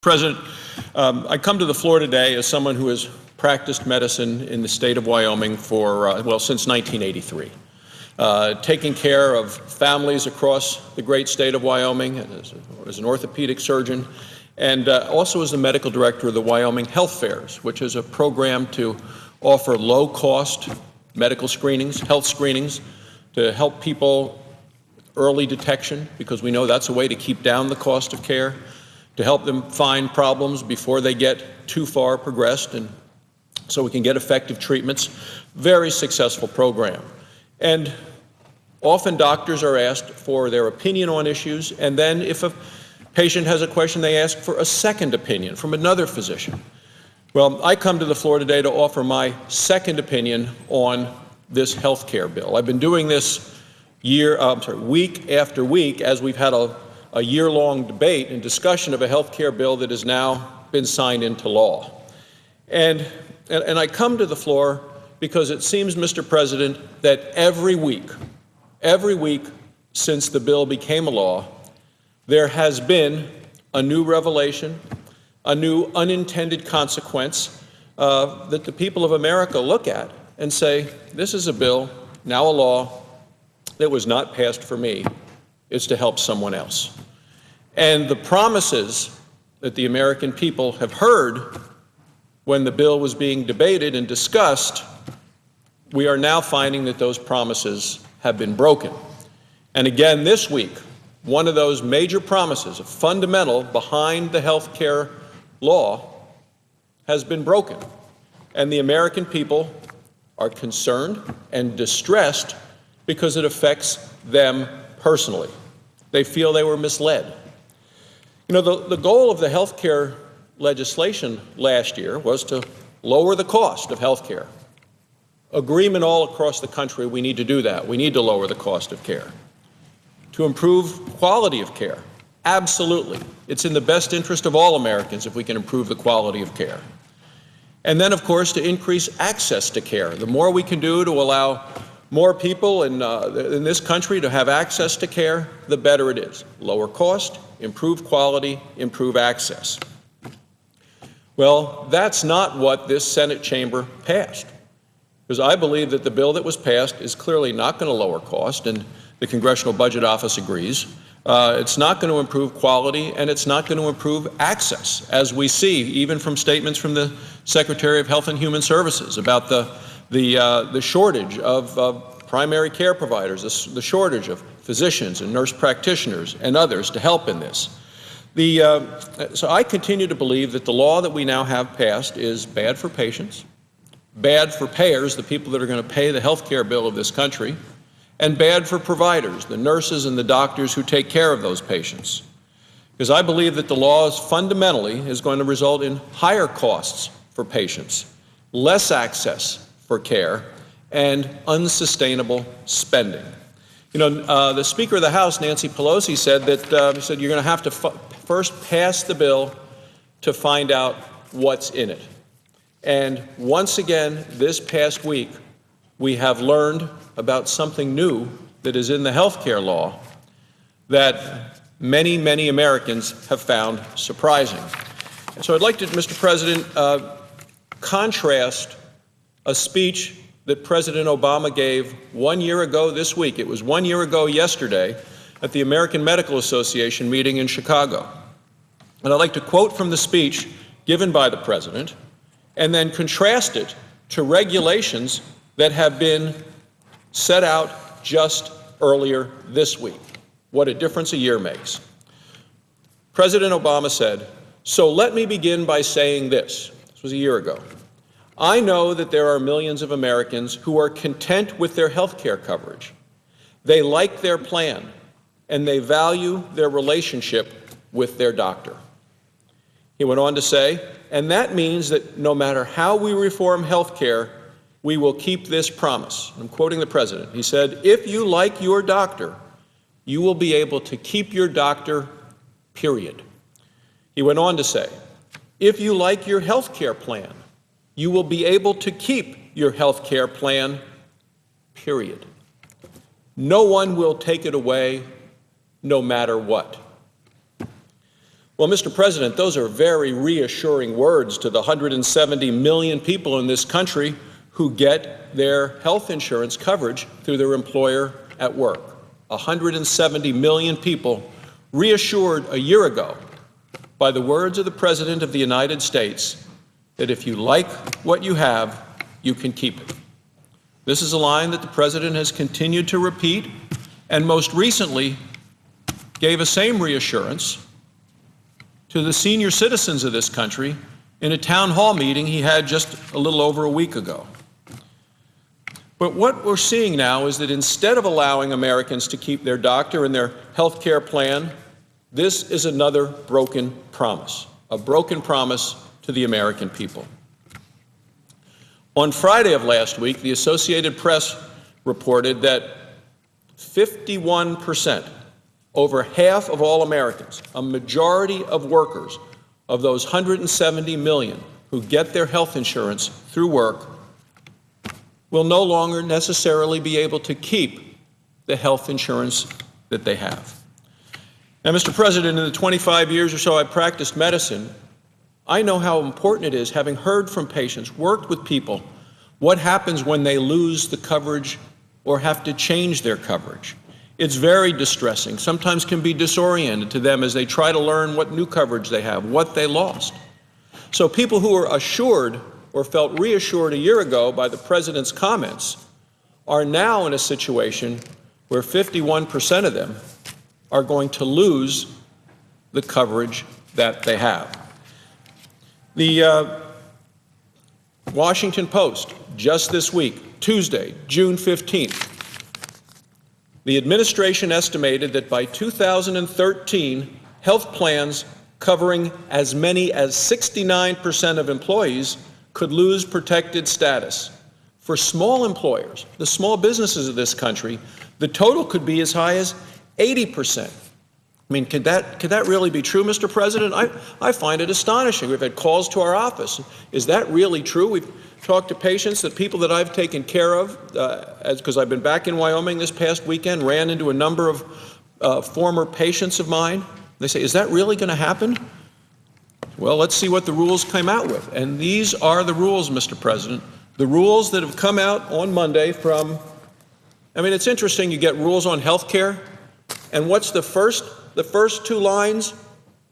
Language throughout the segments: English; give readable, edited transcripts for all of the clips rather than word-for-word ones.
President, I come to the floor today as someone who has practiced medicine in the state of Wyoming for, since 1983, taking care of families across the great state of Wyoming as an orthopedic surgeon, and also as the medical director of the Wyoming Health Fairs, which is a program to offer low-cost medical screenings, health screenings, to help people early detection, because we know that's a way to keep down the cost of care, to help them find problems before they get too far progressed, and so we can get effective treatments. Very successful program. And often doctors are asked for their opinion on issues, and then if a patient has a question, they ask for a second opinion from another physician. Well, I come to the floor today to offer my second opinion on this health care bill. I've been doing this week after week as we've had a year-long debate and discussion of a health care bill that has now been signed into law. And I come to the floor because it seems, Mr. President, that every week since the bill became a law, there has been a new revelation, a new unintended consequence that the people of America look at and say, this is a bill, now a law, that was not passed for me. It's to help someone else. And the promises that the American people have heard when the bill was being debated and discussed, we are now finding that those promises have been broken. And again this week, one of those major promises, a fundamental behind the health care law, has been broken. And the American people are concerned and distressed because it affects them personally. They feel they were misled. You know, the goal of the health care legislation last year was to lower the cost of health care. Agreement all across the country, we need to do that. We need to lower the cost of care. To improve quality of care, absolutely. It's in the best interest of all Americans if we can improve the quality of care. And then, of course, to increase access to care. The more we can do to allow more people in this country to have access to care, the better it is. Lower cost, improve quality, improve access. Well, that's not what this Senate chamber passed, because I believe that the bill that was passed is clearly not going to lower cost, and the Congressional Budget Office agrees. It's not going to improve quality, and it's not going to improve access, as we see even from statements from the Secretary of Health and Human Services about the shortage of primary care providers, the shortage of physicians and nurse practitioners and others to help in this. So I continue to believe that the law that we now have passed is bad for patients, bad for payers, the people that are going to pay the health care bill of this country, and bad for providers, the nurses and the doctors who take care of those patients. Because I believe that the law fundamentally is going to result in higher costs for patients, less access for care, and unsustainable spending. You know, the Speaker of the House, Nancy Pelosi, said that you're going to have to first pass the bill to find out what's in it. And once again, this past week, we have learned about something new that is in the health care law that many, many Americans have found surprising. And so I'd like to, Mr. President, contrast a speech that President Obama gave 1 year ago this week. It was 1 year ago yesterday at the American Medical Association meeting in Chicago. And I'd like to quote from the speech given by the President and then contrast it to regulations that have been set out just earlier this week. What a difference a year makes. President Obama said, "So let me begin by saying this." This was a year ago. "I know that there are millions of Americans who are content with their health care coverage. They like their plan, and they value their relationship with their doctor." He went on to say, "And that means that no matter how we reform health care, we will keep this promise." I'm quoting the President. He said, "If you like your doctor, you will be able to keep your doctor, period." He went on to say, "If you like your health care plan, you will be able to keep your health care plan, period. No one will take it away, no matter what." Well, Mr. President, those are very reassuring words to the 170 million people in this country who get their health insurance coverage through their employer at work. 170 million people reassured a year ago by the words of the President of the United States that if you like what you have, you can keep it. This is a line that the President has continued to repeat and most recently gave a same reassurance to the senior citizens of this country in a town hall meeting he had just a little over a week ago. But what we're seeing now is that instead of allowing Americans to keep their doctor and their health care plan, this is another broken promise, a broken promise to the American people. On Friday of last week, the Associated Press reported that 51%, over half of all Americans, a majority of workers, of those 170 million who get their health insurance through work, will no longer necessarily be able to keep the health insurance that they have. Now, Mr. President, in the 25 years or so I've practiced medicine, I know how important it is, having heard from patients, worked with people, what happens when they lose the coverage or have to change their coverage. It's very distressing, sometimes can be disoriented to them as they try to learn what new coverage they have, what they lost. So people who were assured or felt reassured a year ago by the President's comments are now in a situation where 51% of them are going to lose the coverage that they have. The Washington Post, just this week, Tuesday, June 15th, the administration estimated that by 2013, health plans covering as many as 69% of employees could lose protected status. For small employers, the small businesses of this country, the total could be as high as 80%. I mean, could that really be true, Mr. President? I find it astonishing. We've had calls to our office. Is that really true? We've talked to patients, that people that I've taken care of, because I've been back in Wyoming this past weekend, ran into a number of former patients of mine. They say, is that really going to happen? Well, let's see what the rules came out with. And these are the rules, Mr. President, the rules that have come out on Monday from, I mean, it's interesting, you get rules on health care, and what's the first two lines?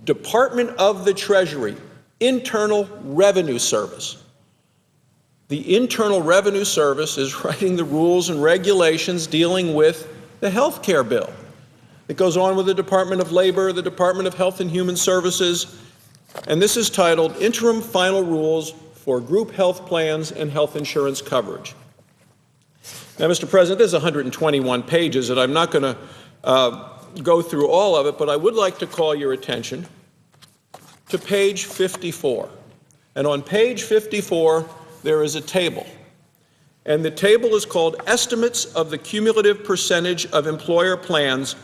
Department of the Treasury, Internal Revenue Service. The Internal Revenue Service is writing the rules and regulations dealing with the health care bill. It goes on with the Department of Labor, the Department of Health and Human Services, and this is titled Interim Final Rules for Group Health Plans and Health Insurance Coverage. Now, Mr. President, there's 121 pages, and I'm not going to go through all of it, but I would like to call your attention to page 54. And on page 54, there is a table. And the table is called Estimates of the Cumulative Percentage of Employer Plans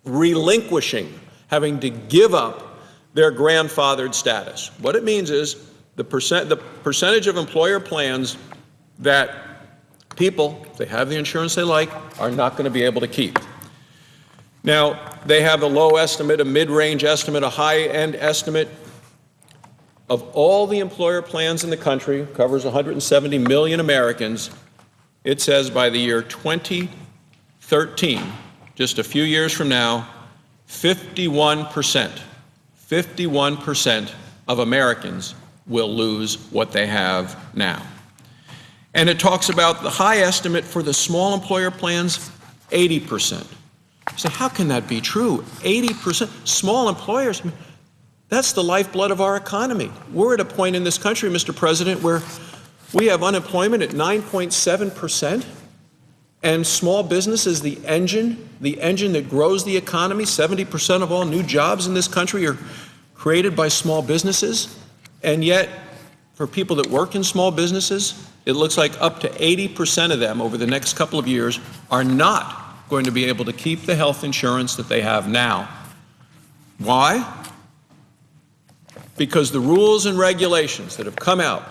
Relinquishing, having to give up their grandfathered status. What it means is the percentage of employer plans that people, if they have the insurance they like, are not going to be able to keep. Now, they have a low estimate, a mid-range estimate, a high-end estimate of all the employer plans in the country, covers 170 million Americans. It says by the year 2013, just a few years from now, 51% of Americans will lose what they have now. And it talks about the high estimate for the small employer plans, 80%. So how can that be true? 80%, small employers, that's the lifeblood of our economy. We're at a point in this country, Mr. President, where we have unemployment at 9.7%, and small business is the engine that grows the economy. 70% of all new jobs in this country are created by small businesses, and yet for people that work in small businesses, it looks like up to 80% of them over the next couple of years are not going to be able to keep the health insurance that they have now. Why? Because the rules and regulations that have come out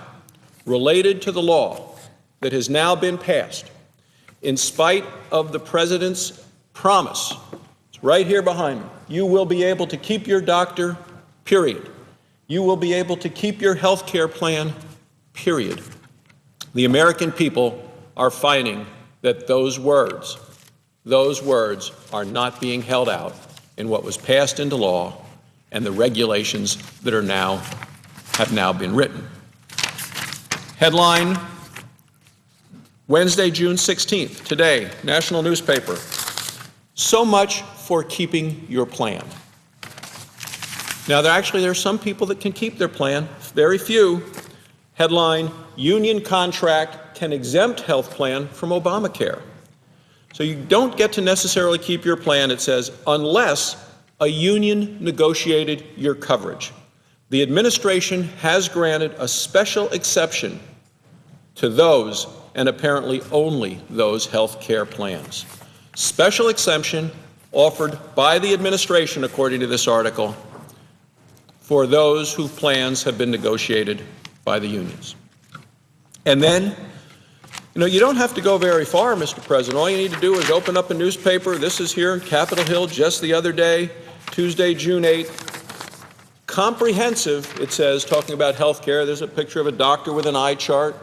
related to the law that has now been passed, in spite of the President's promise, it's right here behind me, you will be able to keep your doctor, period. You will be able to keep your health care plan, period. The American people are finding that those words are not being held out in what was passed into law and the regulations that have now been written. Headline, Wednesday, June 16th, today, national newspaper. So much for keeping your plan. Now, there are some people that can keep their plan, very few. Headline, union contract can exempt health plan from Obamacare. So you don't get to necessarily keep your plan, it says, unless a union negotiated your coverage. The administration has granted a special exception to those, and apparently only those, health care plans. Special exemption offered by the administration, according to this article, for those whose plans have been negotiated by the unions. And then, you don't have to go very far, Mr. President. All you need to do is open up a newspaper. This is here in Capitol Hill just the other day, Tuesday, June 8th. Comprehensive, it says, talking about health care. There's a picture of a doctor with an eye chart.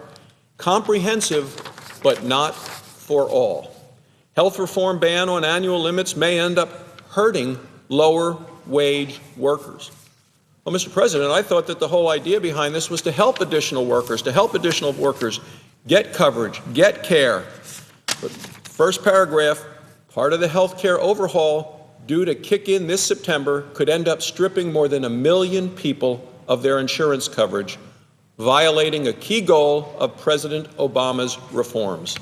Comprehensive, but not for all. Health reform ban on annual limits may end up hurting lower wage workers. Well, Mr. President, I thought that the whole idea behind this was to help additional workers, get coverage, get care. But first paragraph, part of the health care overhaul due to kick in this September could end up stripping more than 1 million people of their insurance coverage, violating a key goal of President Obama's reforms.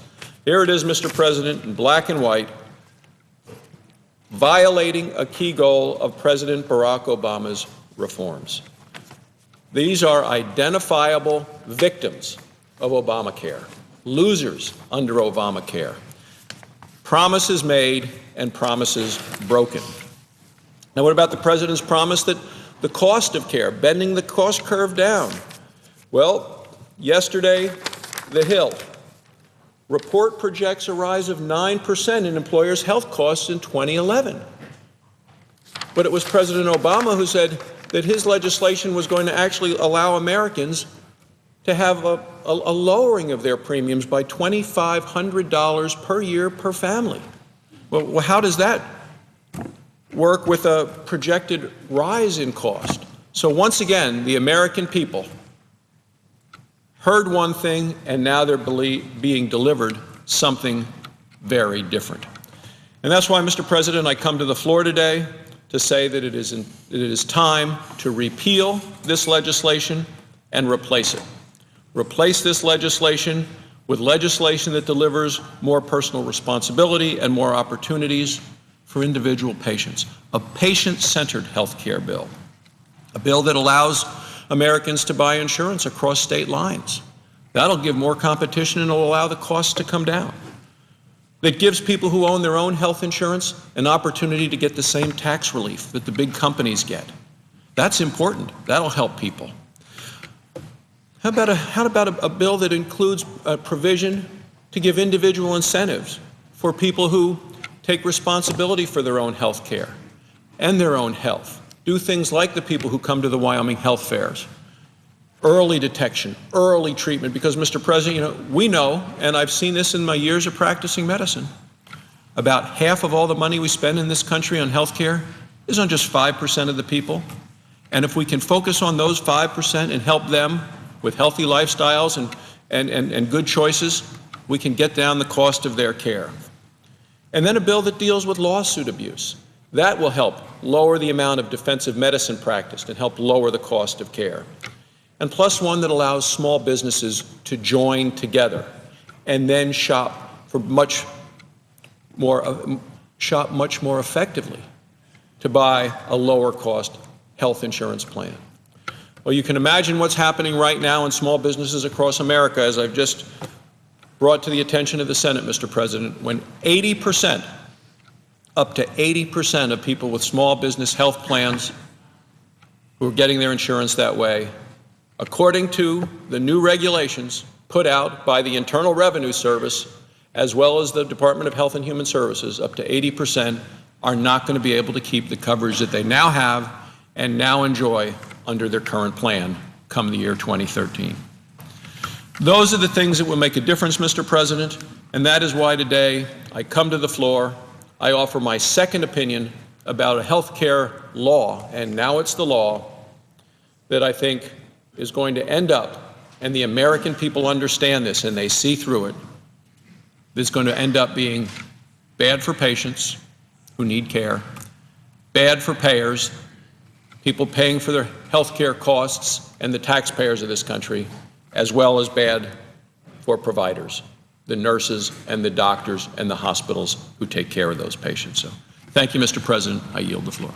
Here it is, Mr. President, in black and white, violating a key goal of President Barack Obama's reforms. These are identifiable victims of Obamacare, losers under Obamacare, promises made and promises broken. Now, what about the President's promise that the cost of care, bending the cost curve down? Well, yesterday, The Hill report projects a rise of 9% in employers' health costs in 2011. But it was President Obama who said that his legislation was going to actually allow Americans to have a lowering of their premiums by $2,500 per year per family. Well, how does that work with a projected rise in cost? So once again, the American people heard one thing, and now they're being delivered something very different. And that's why, Mr. President, I come to the floor today to say that it is time to repeal this legislation and replace it. Replace this legislation with legislation that delivers more personal responsibility and more opportunities for individual patients. A patient-centered health care bill. A bill that allows Americans to buy insurance across state lines. That'll give more competition and will allow the costs to come down. That gives people who own their own health insurance an opportunity to get the same tax relief that the big companies get. That's important. That'll help people. How about a bill that includes a provision to give individual incentives for people who take responsibility for their own health care and their own health? Do things like the people who come to the Wyoming health fairs. Early detection, early treatment, because, Mr. President, we know, and I've seen this in my years of practicing medicine, about half of all the money we spend in this country on health care is on just 5% of the people. And if we can focus on those 5% and help them with healthy lifestyles and good choices, we can get down the cost of their care. And then a bill that deals with lawsuit abuse. That will help lower the amount of defensive medicine practiced and help lower the cost of care. And plus one that allows small businesses to join together and then shop much more effectively to buy a lower cost health insurance plan. Well, you can imagine what's happening right now in small businesses across America, as I've just brought to the attention of the Senate, Mr. President, when 80%, up to 80% of people with small business health plans who are getting their insurance that way, according to the new regulations put out by the Internal Revenue Service, as well as the Department of Health and Human Services, up to 80% are not going to be able to keep the coverage that they now have and now enjoy under their current plan come the year 2013. Those are the things that will make a difference, Mr. President, and that is why today I come to the floor. I offer my second opinion about a health care law, and now it's the law, that I think is going to end up, and the American people understand this and they see through it, this is going to end up being bad for patients who need care, bad for payers, people paying for their health care costs, and the taxpayers of this country, as well as bad for providers, the nurses and the doctors and the hospitals who take care of those patients. So, thank you, Mr. President. I yield the floor.